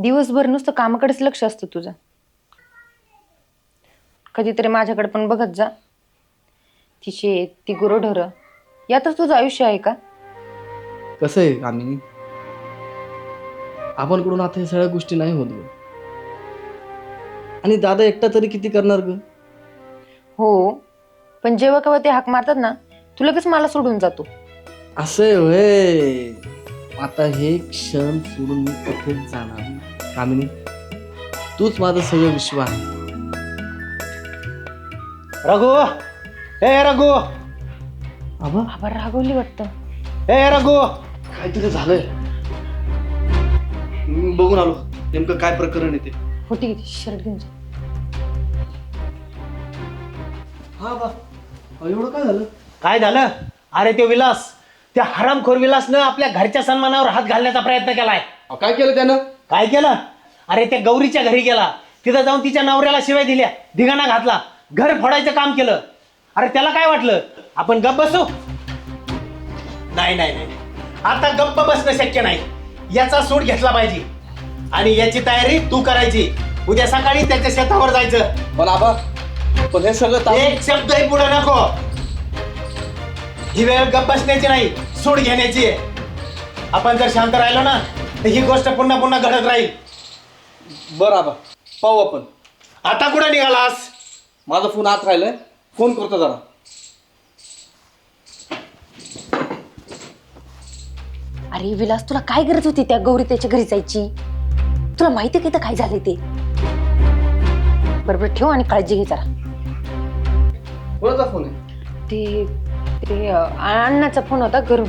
दिवसभर नुसतं कामाकडेच लक्ष असतं तुझं. कधीतरी माझ्याकडे पण बघत जा. ती शेत, ती गुरंढोरं, यातच तुझं आयुष्य आहे का? कसं आहे कामिनी, आपण कडून आता हे सगळ्या गोष्टी नाही होत ग. आणि दादा एकटा तरी किती करणार ग? हो, पण जेव्हा केव्हा ते हाक मारतात ना, तू लगेच मला सोडून जातो. असं आहे व्हय. आता हे क्षण सोडून मी कुठेच जाणार नाही. कामिनी, तूच माझं सगळं विश्व आहे. रघु, हे रघु, आबा, आभार रागवली वाटतं. हे रघु. काहीतरी झालंय. मी बघून आलो नेमकं काय प्रकरण आहे ते. हो ठीक आहे, शर्ट घेऊन जा. हा बा, एवढं काय झालं? काय झालं? अरे ते विलास, त्या हरामखोर विलासनं आपल्या घरच्या सन्मानावर हात घालण्याचा प्रयत्न केलाय. काय केलं त्यानं? काय केलं? अरे त्या गौरीच्या घरी गेला, तिथं जाऊन तिच्या नवऱ्याला शिवाय दिल्या, धिगाणा घातला, घर फोडायचं काम केलं. अरे त्याला काय वाटलं आपण गप्प बसू? नाही नाही नाही, आता गप्प बसणं शक्य नाही. याचा सूड घेतला पाहिजे आणि याची तयारी तू करायची. उद्या सकाळी त्याच्या शेतावर जायचं. पण आबा, पण हे सगळं एक शब्दही पुढे नको. ही वेळ गप्प बसण्याची नाही, सूड घेण्याची आहे. आपण जर शांत राहिलो ना तर ही गोष्ट पुन्हा पुन्हा घडत राहील. बरं आबा, पाहू आपण. आता कुठे निघालास? माझा फोन आत राहिलाय, फोन करतो जरा. अरे विलास, तुला काय गरज होती त्या गौरी त्याच्या घरी जायची? तुला माहिती आहे का इथं काय झालंय ते? बरोबर ठेव आणि काळजी घे जरा. कोणाचा फोन आहे? ते ते अण्णाचा फोन होता घरून.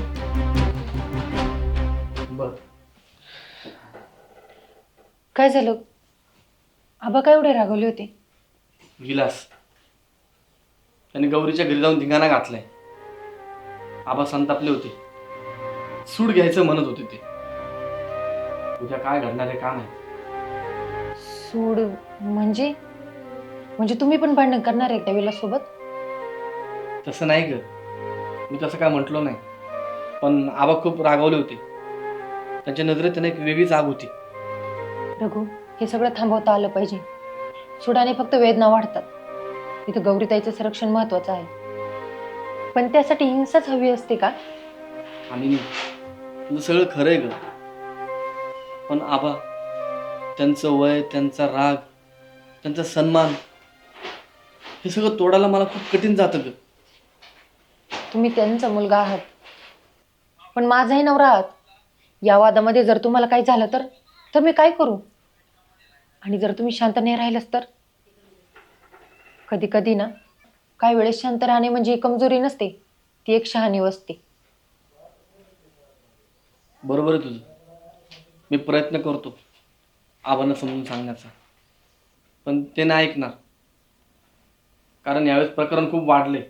बर. काय झालं? आबा काय एवढे रागवले होते? विलास, त्यांनी गौरीच्या घरी जाऊन धिंगाणा घातलाय. आबा संतापले होते, सूड घ्यायचं म्हणत होते ते. उद्या काय घडणार आहे का नाही. सूड म्हणजे म्हणजे तुम्ही पण भांडण करणार आहे त्या विलास सोबत? तसं नाही ग, मी तसं काय म्हटलो नाही. पण आबा खूप रागावले होते. त्यांच्या नजरेत त्यांना एक वेगळीच आग होती. रघु, हे सगळं थांबवता आलं पाहिजे. सुडाने फक्त वेदना वाढतात. इथं गौरीताईचं संरक्षण महत्वाचं आहे, पण त्यासाठी हिंसाच हवी असते का? आणि तुझं सगळं खरं आहे ग, पण आबा, त्यांचं वय, त्यांचा राग, त्यांचा सन्मान, हे सगळं तोडायला मला खूप कठीण जातं ग. तुम्ही त्यांचा मुलगा आहात, पण माझाही नवरा आहात. या वादामध्ये जर तुम्हाला काही झालं तर मी काय करू? आणि जर तुम्ही शांत नाही राहिलंच तर? कधी कधी ना, काही वेळेस शांत राहणे म्हणजे कमजोरी नसते, ती एक शहाणीव असते. बरोबर आहे तुझं. मी प्रयत्न करतो आबांना समजून सांगण्याचा, पण ते नाही ऐकणार. कारण यावेळेस प्रकरण खूप वाढले.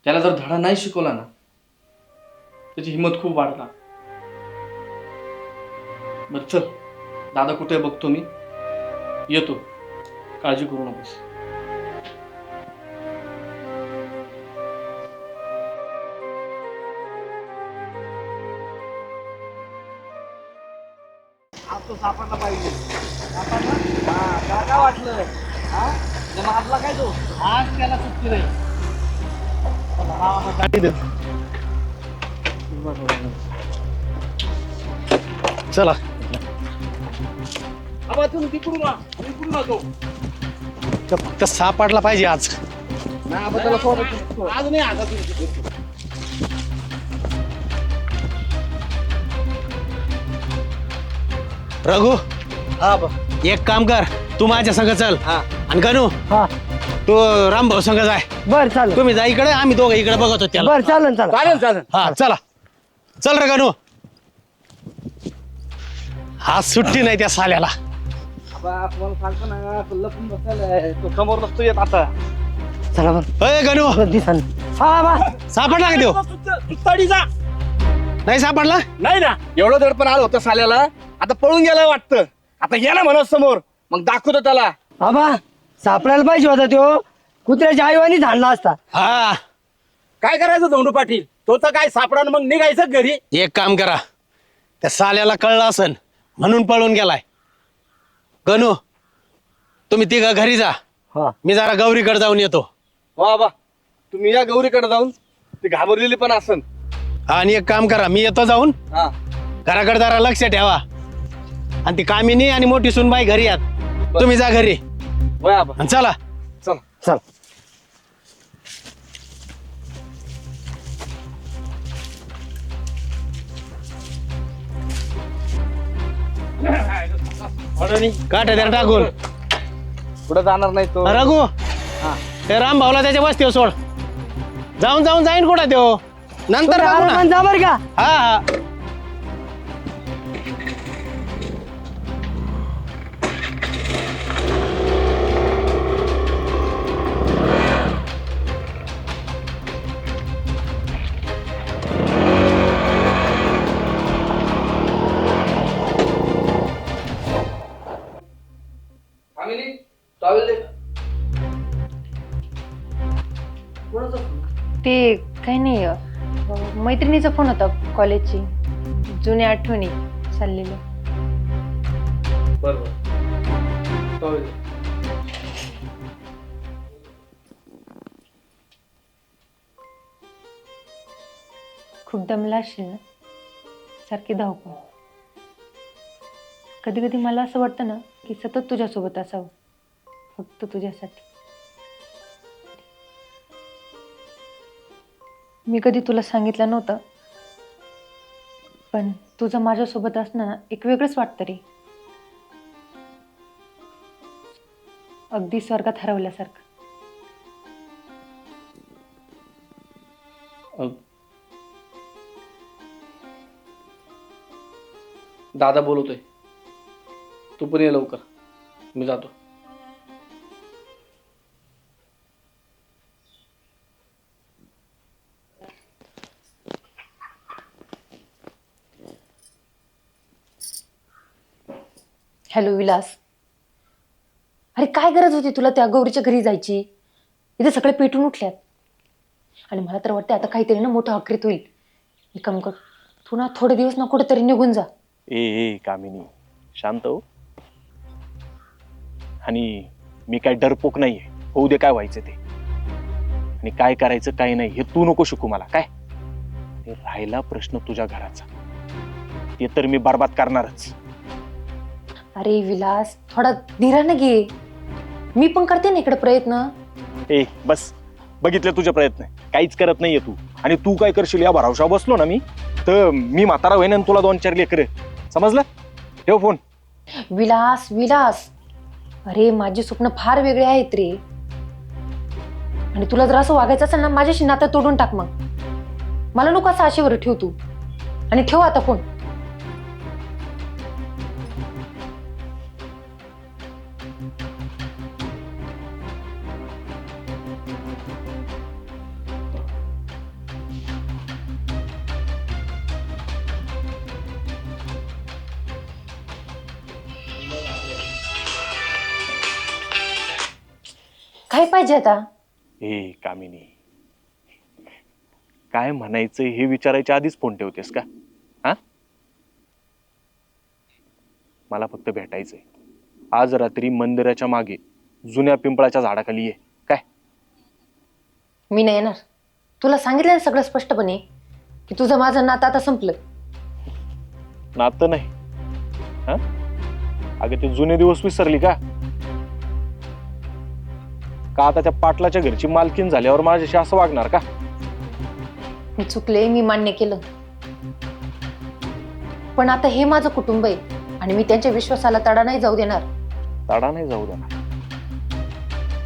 त्याला जर धडा नाही शिकवला ना, त्याची हिंमत खूप वाढला. बरं चल, दादा कुठे बघतो मी, येतो. काळजी करू नकोस. तो सापडला पाहिजे. सापडला? हा, काय वाटलं? हा? मारला काय तो? आज त्याला सुट्टी नाही. चला. आबा तुम्ही तिकडून तो फक्त सापडला पाहिजे आज. नाही आबा, त्याला आज नाही. आता रघु, हा एक काम कर, तू माझ्या संग चल. आणि गणू, तू रामभाऊ संग जाय. बर चालेल. तुम्ही जा इकडे, आम्ही दोघं इकडे बघत होतो त्याला. बर चालेल चालेल. चालेल. हा चला, चल रे गणू. हा सुट्टी नाही त्या साल्याला. समोर नसतो येत आता. चला बर. अय गणू, दिसन. हा बा. सापडला का देऊ? नाही सापडला? नाही ना, एवढं दडपण आलं होतं साल्याला. आता पळून गेला वाटतं. आता गेला म्हणत समोर, मग दाखवतो त्याला. आबा, सापडायला पाहिजे होता तो. कुत्र्याच्या आईवानी झाडला असता. हा, काय करायचं धोंडू पाटील? तो तर काय सापडा, मग निघायचं घरी. एक काम करा, त्या साल्याला कळलं असन म्हणून पळून गेलाय. गणू, तुम्ही तिघं घरी जा. हा. मी जरा गौरीकडे जाऊन येतो. वा बा, तुम्ही या गौरीकडे जाऊन, ती घाबरलेली पण असन. आणि एक काम करा, मी येतो जाऊन. हा घराकडे जरा लक्ष ठेवा. आणि ती कामिनी आणि मोठी सुनबाई घरी आहेत. तुम्ही जा घरी. वय आबा, आणि चला. चल. चल. काट त्याला टाकून. कुठं जाणार नाही तो. रघु, ते राम भाऊला त्याच्या वस्तीवर सोड. जाऊन जाईन कुठं त्यो, नंतर बघू ना. आरामात जा बर का. हा हा. कामिनी, टॉवेल दे. कोणाचा फोन? ते काही नाही मैत्रिणीचा फोन होता कॉलेजची, जुन्या आठवणी चाललेल्या. बरोबर, टॉवेल दे. खूप दमला असशील ना, सारखी धावपळ. कधी कधी मला असं वाटतं ना की सतत तुझ्यासोबत असावं, फक्त तुझ्यासाठी. मी कधी तुला सांगितलं नव्हतं, पण तुझं माझ्यासोबत असणं ना एक वेगळंच वाटतं रे. अगदी स्वर्गात हरवल्यासारखं. दादा बोलवतोय, तू पण ये लवकर, मी जातो. हॅलो विलास, अरे काय गरज होती तुला त्या गौरीच्या घरी जायची? इथे सगळे पेटून उठल्यात आणि मला तर वाटतं आता काहीतरी ना मोठं अक्रित होईल. एक काम कर, तू ना थोडे दिवस ना कुठेतरी निघून जा. ए कामिनी, शांत हो. आणि मी काय डरपोक नाहीये, होऊ दे काय व्हायचं ते. आणि काय करायचं काय नाही हे तू नको शिकू मला. काय राहिला प्रश्न तुझ्या घराचा, ते तर मी बर्बाद करणारच. अरे विलास, थोडा धीराने घे, मी पण करते ना इकडे प्रयत्न. ए बस, बघितले तुझे प्रयत्न, काहीच करत नाहीये तू. आणि तू काय करशील या भरावशा बसलो ना मी, तर मी म्हातारा होईन आणि तुला 2-4 लेकरं. समजलं? ठेव फोन. विलास विलास, अरे माझी स्वप्न फार वेगळे आहेत रे. आणि तुला जर असं वागायचं असेल ना, माझ्याशी नातं तोडून टाक. मग मला नको असं आशेवर ठेव तू. आणि ठेव आता फोन. काय पाहिजे आता? ए कामिनी, काय म्हणायचं हे विचारायच्या आधीच फोन ठेवतेस का? हा, मला फक्त भेटायचंय आज रात्री मंदिराच्या मागे जुन्या पिंपळाच्या झाडाखाली ये. काय? मी नाही येणार. तुला सांगितलं ना सगळं स्पष्टपणे की तुझं माझं नातं आता संपलं. नातं नाही? हा, अगं ते जुने दिवस विसरली का? का आता त्या पाटलाच्या घरची मालकीन झाल्यावर माझ्याशी असं वागणार का? मी चुकले, मी मान्य केलं. पण आता हे माझं कुटुंब आहे आणि मी त्यांच्या विश्वासाला तडा नाही जाऊ देणार. तडा नाही जाऊ देणार?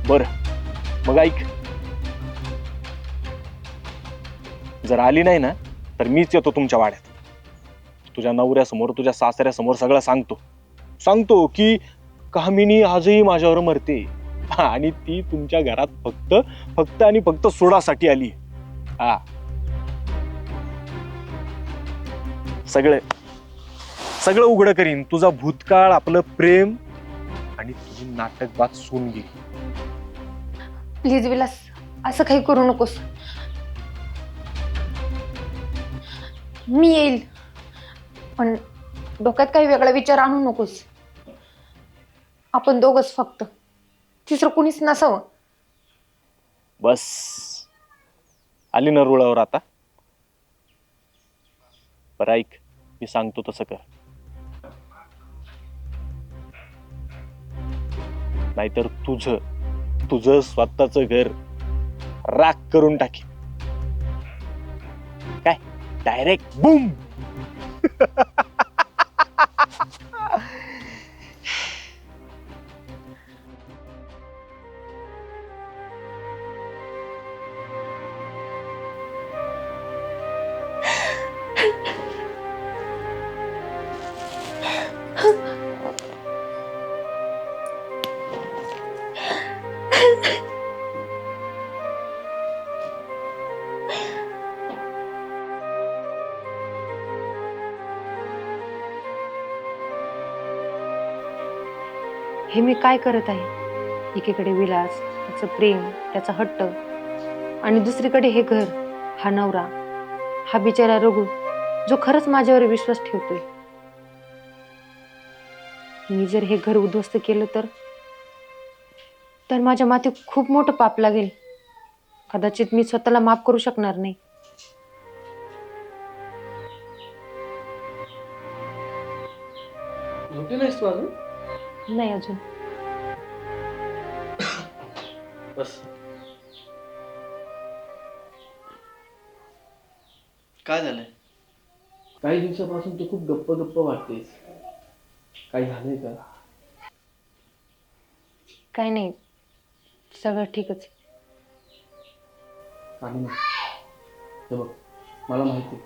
बर, मग ऐक, जर आली नाही ना तर मीच येतो तुमच्या वाड्यात. तुझ्या नवऱ्यासमोर, तुझ्या सासऱ्यासमोर सगळं सांगतो की कामिनी आजही माझ्यावर मरते आणि ती तुमच्या घरात फक्त आणि फक्त सोडासाठी आली. हा, सगळं उघड करीन. तुझा भूतकाळ, आपलं प्रेम आणि तुझी नाटकबाज सून. प्लीज विलास, असं काही करू नकोस. मी येईल, पण डोक्यात काही वेगळा विचार आणू नकोस. आपण दोघच फक्त, तिसरं कुणीच नसावं. बस आली ना रुळावर आता. बरं ऐक, मी सांगतो तसं कर, नाहीतर तुझं स्वतःच घर राख करून टाकी. काय डायरेक्ट बूम. हे मी काय करत आहे? एकीकडे विलास, त्याचं प्रेम, त्याचा हट्ट, आणि दुसरीकडे हे घर, हा नवरा, हा बिचारा रघु, जो खरंच माझ्यावर विश्वास ठेवतोय. मी जर हे घर उद्ध्वस्त केलं तर माझ्या माथी खूप मोठं पाप लागेल. कदाचित मी स्वतःला माफ करू शकणार नाही. झोपली नाहीस तू अजून? नाही अजून. बस. काय झालंय? काही दिवसापासून तू खूप गप्प गप्प वाटतेस. काही झालंय का? काही नाही, सगळं ठीकच. काही नाही. हे बघ, मला माहिती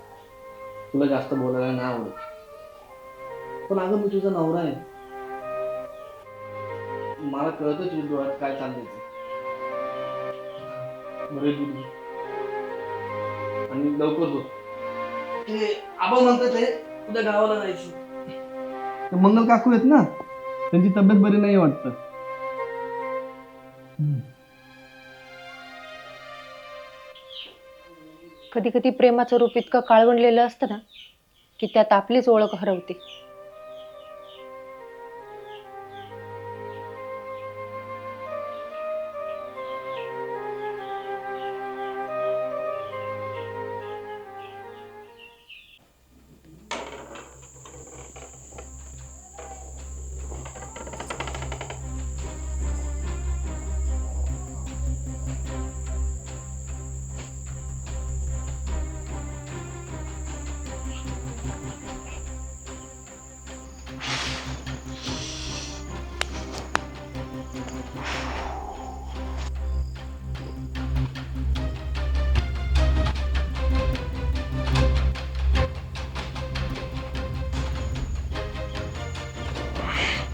तुला जास्त बोलायला नाही आवडत, पण अगं मी तुझा नवरा आहे. मला कळतं तुझ्या डोळ्यात काय चाललंय ते. बरे दूध घे आणि लवकर झोप. ते आबा म्हणतात ते उद्या गावाला जायचं. ते मंगल काकू आहेत ना, त्यांची तब्येत बरी नाही वाटतं. कधी कधी प्रेमाचं रूप इतकं काळवंडलेलं असतं ना की त्यात आपलीच ओळख हरवते.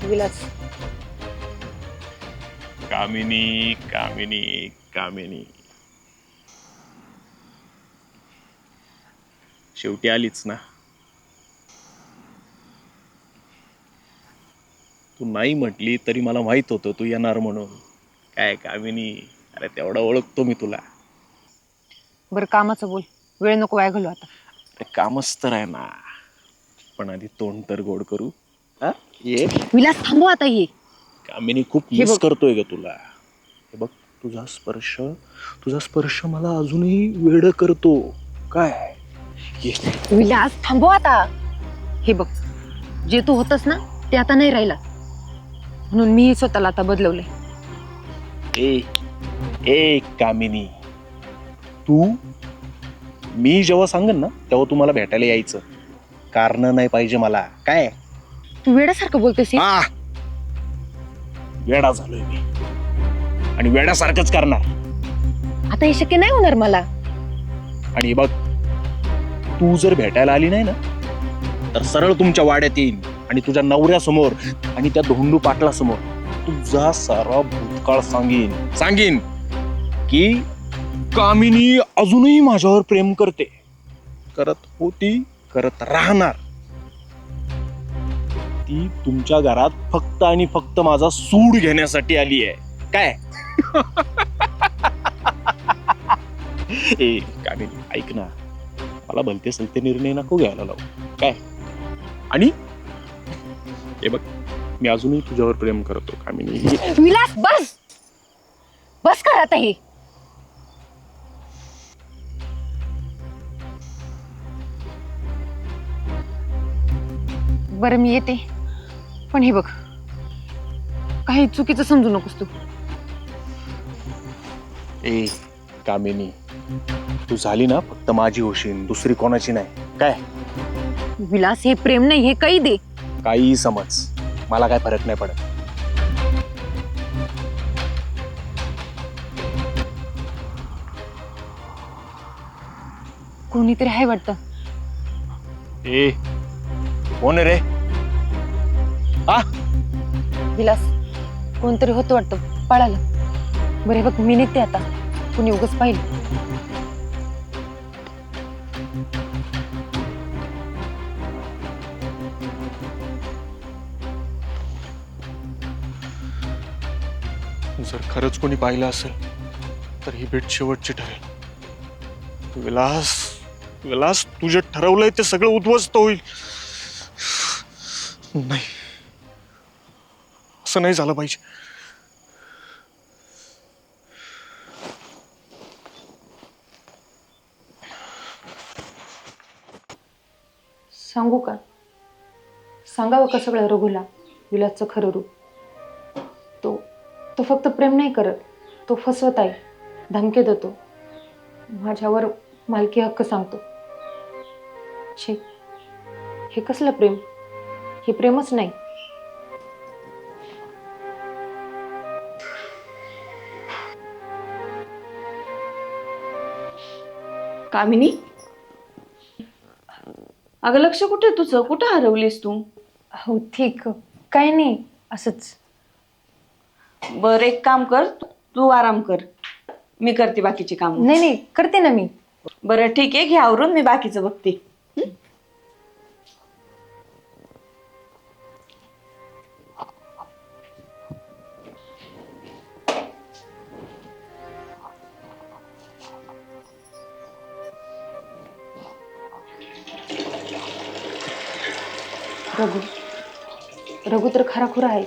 विलास, कामिनी कामिनी कामिनी, शेवटी आलीच ना. तू नाही म्हटली तरी मला माहित होतं तू येणार म्हणून. काय कामिनी, अरे तेवढा ओळखतो मी तुला. बरं कामाचं बोल, वेळ नको वाया घालू आता. अरे कामच तर आहे ना, पण आधी तोंड तर गोड करू. हा ये. विलास थांबव आता. हे कामिनी खूप हे मिस बघ. करतोय ग तुला. हे बघ, तुझा स्पर्श मला अजूनही वेड करतो. काय ये. विलास थांबव आता. हे बघ, जे तू होतस ना ते आता नाही राहिला, म्हणून मी स्वतःला आता बदलवलंय. ए ए कामिनी, तू मी जेव्हा सांगेन ना तेव्हा तू मला भेटायला यायचं. कारण नाही पाहिजे मला. काय तू वेड्यासारखं बोलतोस हे? आ वेडा झालोय मी, आणि वेड्यासारखंच करणार. आता हे शक्य नाही होणार मला. आणि बघ, तू जर भेटायला आली नाही ना तर सरळ तुमच्या वाड्यात येईन आणि तुझ्या नवऱ्यासमोर आणि त्या धोंडू पाटला समोर तुझा सारा भूतकाळ सांगीन की कामिनी अजूनही माझ्यावर प्रेम करते, करत होती, करत राहणार. ती तुमच्या घरात फक्त आणि फक्त माझा सूड घेण्यासाठी आली आहे. काय ए कामिनी, ऐक ना, मला भलते सलते निर्णय नको घ्यायला लावू. काय आणि हे बघ, मी अजूनही तुझ्यावर प्रेम करतो कामिनी. विलास बस बस कर आता हे. बरं मी येते, पण हे बघ काही चुकीचं समजू नकोस तू. ए कामिनी, तू झाली ना फक्त माझी होशील, दुसरी कोणाची नाही काय. विलास हे प्रेम नाही, हे काही दे. काही समज, मला काय फरक नाही पडत. कोणीतरी आहे वाटतं. ए कोण आहे रे? आ विलास कोणतरी होतं वाटतं, पळालं. बरं हे बघ मी निघते आता, कुणी उगाच पाहिलं. जर खरंच कोणी पाहिलं असेल तर ही भेट शेवटची ठरेल. विलास, विलास, तुझे ठरवलंय ते सगळं उद्ध्वस्त होईल. नाही, असं नाही झालं पाहिजे. सांगू का? सांगावं का सगळं रघुला, विलासचं खरं रूप? तो तो फक्त प्रेम नाही करत, तो फसवत आहे, धमके देतो, माझ्यावर मालकी हक्क सांगतो. छे, हे कसलं प्रेम? हे प्रेमच नाही. कामिनी, अगं लक्ष कुठे तुझं? कुठं हरवलीस तू? हो ठीक, काय नाही, असंच. बरं एक काम कर, तू आराम कर, मी करते बाकीचे काम. नाही नाही, करते ना मी. बरं ठीक आहे, घे आवरून, मी बाकीचं बघते. रघु रघु तर खराखुरा आहे,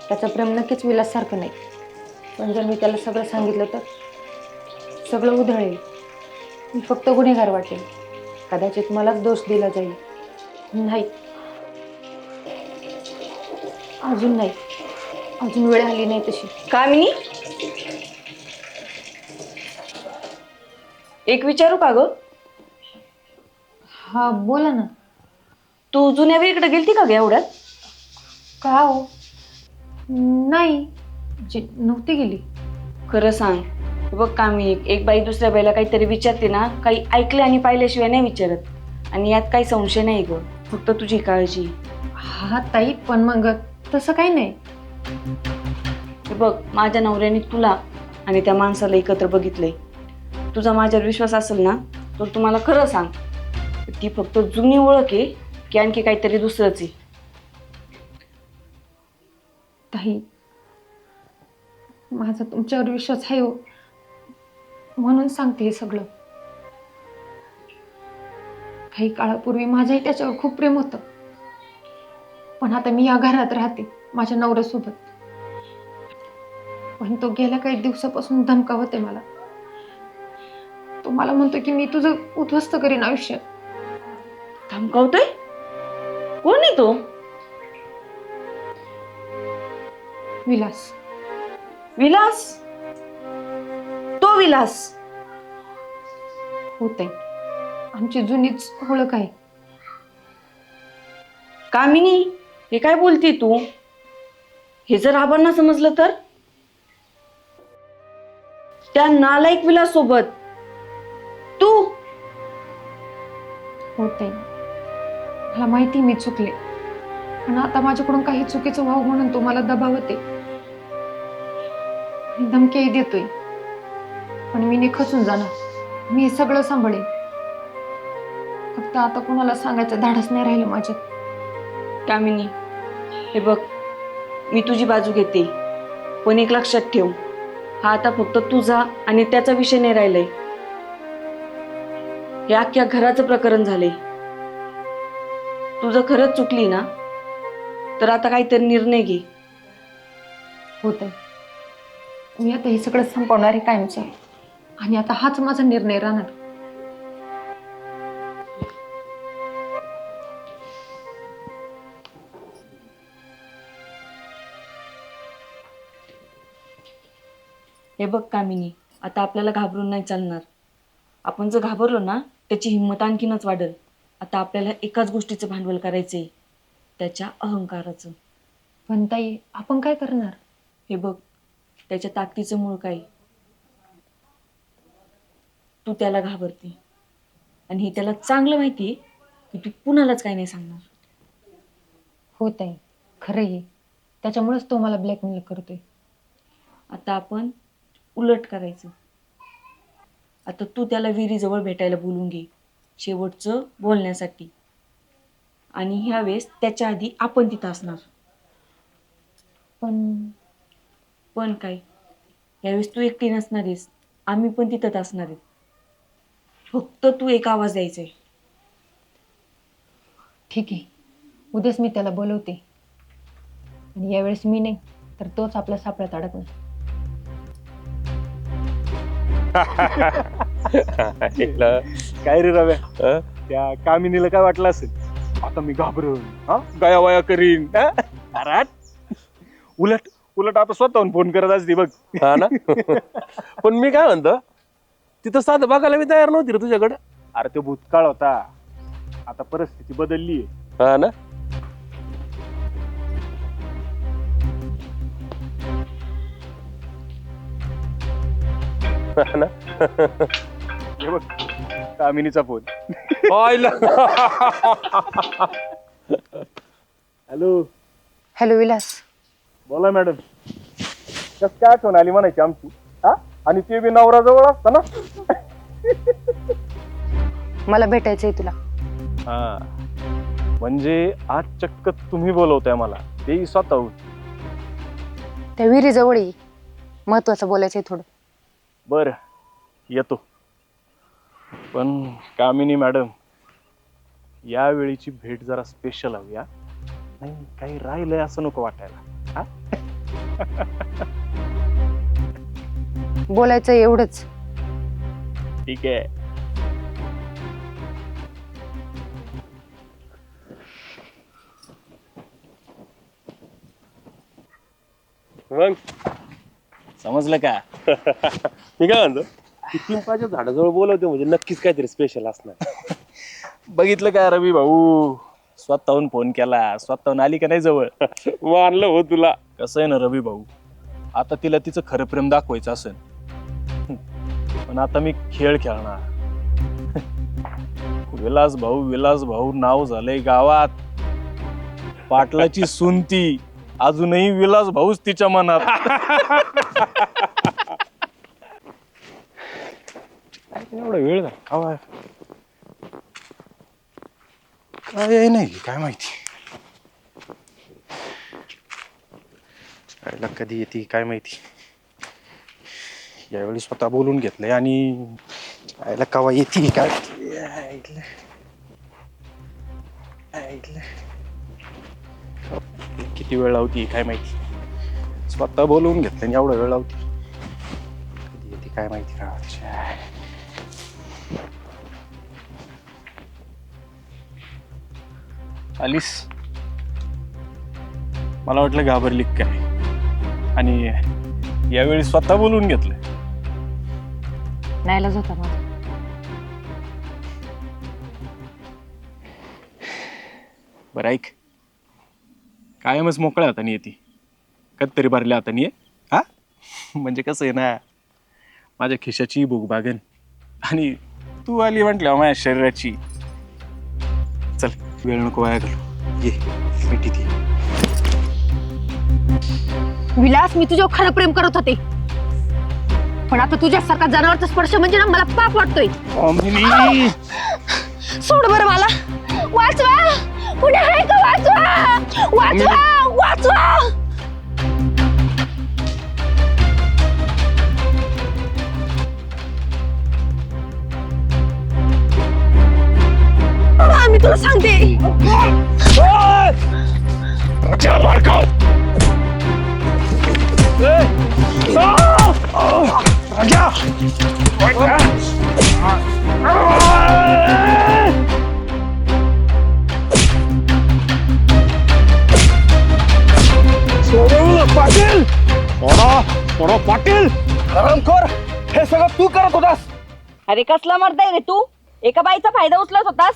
त्याचं प्रेम नक्कीच विलाससारखं नाही. पण जर मी त्याला सगळं सांगितलं तर सगळं उधळेल, मी फक्त गुन्हेगार वाटेल, कदाचित मलाच दोष दिला जाईल. नाही, अजून नाही, अजून वेळ आली नाही तशी. कामिनी, एक विचारू का ग? हा बोला ना. तू जुन्या वेळीकडे गेलती का ग एवढ्यात? का हो? नाही, नव्हती गेली. खरं सांग. बघ कामिनी, एक बाई दुसऱ्या बाईला काहीतरी विचारते ना, काही ऐकले आणि पाहिल्याशिवाय नाही विचारत. आणि यात काही संशय नाही ग, फक्त तुझी काळजी. हा ताई, पण मग तसं काही नाही. हे बघ, माझ्या नवऱ्याने तुला आणि त्या माणसाला एकत्र बघितलंय. तुझा माझ्यावर विश्वास असेल ना तर तुम्हाला खरं सांग, ती फक्त जुनी ओळख आहे की आणखी काहीतरी दुसरंच आहे? ताई, माझा तुमच्यावर विश्वास आहे हो, म्हणून सांगते हे सगळं. काही काळापूर्वी माझ्याही त्याच्यावर खूप प्रेम होतं, पण आता मी या घरात राहते माझ्या नवऱ्यासोबत. पण तो गेल्या काही दिवसापासून धमकावते मला. तो मला म्हणतो की मी तुझं उद्ध्वस्त करीन आयुष्य. धमकावतोय? कोण आहे तो? विलास. विलास? तो विलास? होते, आमची जुनीच ओळख आहे. कामिनी, हे काय बोलते तू? हे जर आबांना समजलं तर? त्या नालायक विलास सोबत तू? होते, मला माहिती मी चुकले, पण आता माझ्याकडून काही चुकीचं व्हावं म्हणून तो मला दबावते, धमकीही देतोय. पण मी नाही खचून जाणार, मी हे सगळं सांभाळेन. फक्त आता कोणाला सांगायचं धाडस नाही राहिलं माझ्यात. कामिनी, हे बघ, मी तुझी बाजू घेते, पण एक लक्षात ठेव, हा आता फक्त तुझा आणि त्याचा विषय नाही राहिलाय, हे अख्ख्या घराचं प्रकरण झालंय. तुझं खरंच चुकली ना तर आता काहीतरी निर्णय घे. होत आहे. मी आता हे सगळं संपवणार आहे कायमचं. आणि आता हाच माझा निर्णय राहणार. हे बघ कामिनी, आता आपल्याला घाबरून नाही चालणार. आपण जर घाबरलो ना, त्याची हिंमत आणखीनच वाढेल. आता आपल्याला एकाच गोष्टीचं भांडवल करायचंय, त्याच्या अहंकाराचं. पण ताई, आपण काय करणार? हे बघ, त्याच्या ताकदीचं मूळ काय? तू त्याला घाबरते आणि हे त्याला चांगलं माहितीये की तू कुणालाच काही नाही सांगणार. होत आहे, खरं आहे. त्याच्यामुळेच तो मला ब्लॅकमेल करतोय. आता आपण उलट करायचं. आता तू त्याला विहिरीजवळ भेटायला बोलून घे, शेवटचं बोलण्यासाठी. आणि ह्यावेळेस त्याच्या आधी आपण तिथं असणार. पण काय, यावेळेस तू एकटी नसणार आहेस, आम्ही पण तिथंच असणार आहेत. फक्त तू एक आवाज द्यायचा आहे. ठीक आहे, उद्याच मी त्याला बोलवते. आणि यावेळेस मी नाही तर तोच आपल्या सापळ्यात अडकणार. काय रे रव्या, त्या कामिनीला काय वाटलं असेल, आता मी घाबरून गया वया करीन. उलट उलट आता स्वतःहून फोन करत असते बघ. हा ना. पण मी काय म्हणतो, तिथं साधं बघायला मी तयार नव्हती रे तुझ्याकडे. अरे तो भूतकाळ होता, आता परिस्थिती बदलली. हा ना. हा ना. हे बघ कामिनीचा फोन. हॅलो. हॅलो विलास. बोला मॅडम. कस काय आठवण आली म्हणायची आमची? हा, आणि ते बी नवरा जवळ असतं ना. मला भेटायचंय तुला. हा, म्हणजे आज चक्क तुम्ही बोलवताय मला, तेही स्वतःहून. त्या विहिरीजवळ ये, महत्वाचं बोलायचंय थोडं. बर, येतो. पण कामिनी मॅडम, यावेळीची भेट जरा स्पेशल हवी. हा, नाही काही राहिलंय असं नको वाटायला. हा, बोलायचं एवढंच. ठीक आहे. मग समजलं का? मी काय म्हणतो, पिंपळाच्या झाडाजवळ बोलवते म्हणजे नक्कीच काहीतरी स्पेशल असणार. बघितलं का रवी भाऊ, स्वतःहून फोन केला, स्वतःहून आली का नाही जवळ. मानलं हो तुला. कसं आहे ना रवी भाऊ, आता तिला तिचं खरं प्रेम दाखवायचं असेल, पण आता मी खेळ खेळणार. विलास भाऊ नाव झालंय गावात. पाटलाची सुनती, अजूनही विलास भाऊच तिच्या मनात. एवढा वेळ झाला काय नाही, काय माहिती आईला कधी येते काय माहिती. यावेळी स्वतः बोलून घेतलंय आणि आईला कवा येते काय. किती वेळ लावती काय माहिती. स्वतः बोलवून घेतलं आणि एवढा वेळ लावती. कधी येते काय माहिती. काय आलीस, मला वाटलं घाबरली काय, आणि यावेळी स्वतः बोलवून घेतलं. नाहीलाच होता माझा. बरं ऐक, कायमच मोकळ्या हाताने येते, कधीतरी भरल्या हाताने ये. हा, म्हणजे कसं आहे ना, माझ्या खिशाची भूक भागन आणि तू आली म्हटल्यावर माझ्या शरीराची. चल, वेळ नको वाया घालू, ये मिठी ती. विलास, मी तुझ्यावर खरं प्रेम करत होते, पण आता तुझ्यासारखा जनावरचा स्पर्श म्हणजे ना मला पाप वाटतोय. सोड बरं मला. वाचवा, कुठे आहे का? वाचवा, वाचवा, वाचवा. मी तुला सांगते. पाटील पाटील हरामखोर, हे सगळं तू करत होतास. अरे कसला मरताय रे तू? एका बाईचा फायदा उचलत होतास.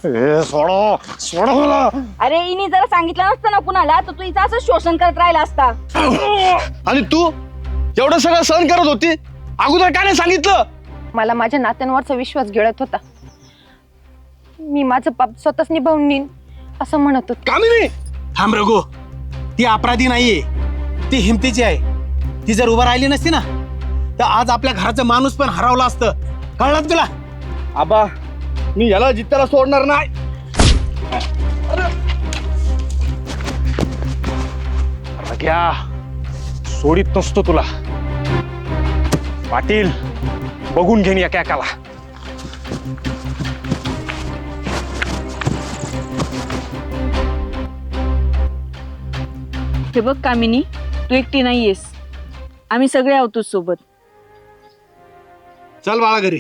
सोडा मला. अरे इनी जरा सांगितलं नसतं ना कुणाला तर तू हिचं असं शोषण करत राहिला असता. आणि तू एवढं सगळं सहन करत होती, अगोदर का नाही सांगितलं? मला माझ्या नात्यांवरचा विश्वास गिळत होता. मी माझं पाप स्वतःच निभावून नेईन असं म्हणत होते. कामिनी, थांब रघु, ती अपराधी नाहीये, ती हिमतीची आहे. ती जर उभं राहिली नसती ना तर आज आपल्या घराचं माणूस पण हरवलं असतं. कळलं तुला? आबा, मी याला जित्याला सोडणार नाही. घ्या, सोडित नसतो तुला. पाटील बघून घेईन या कॅकाला. हे बघ कामिनी, तू एकटी नाहीयेस. आम्ही सगळे आहोत सोबत. चल बाळा घरी.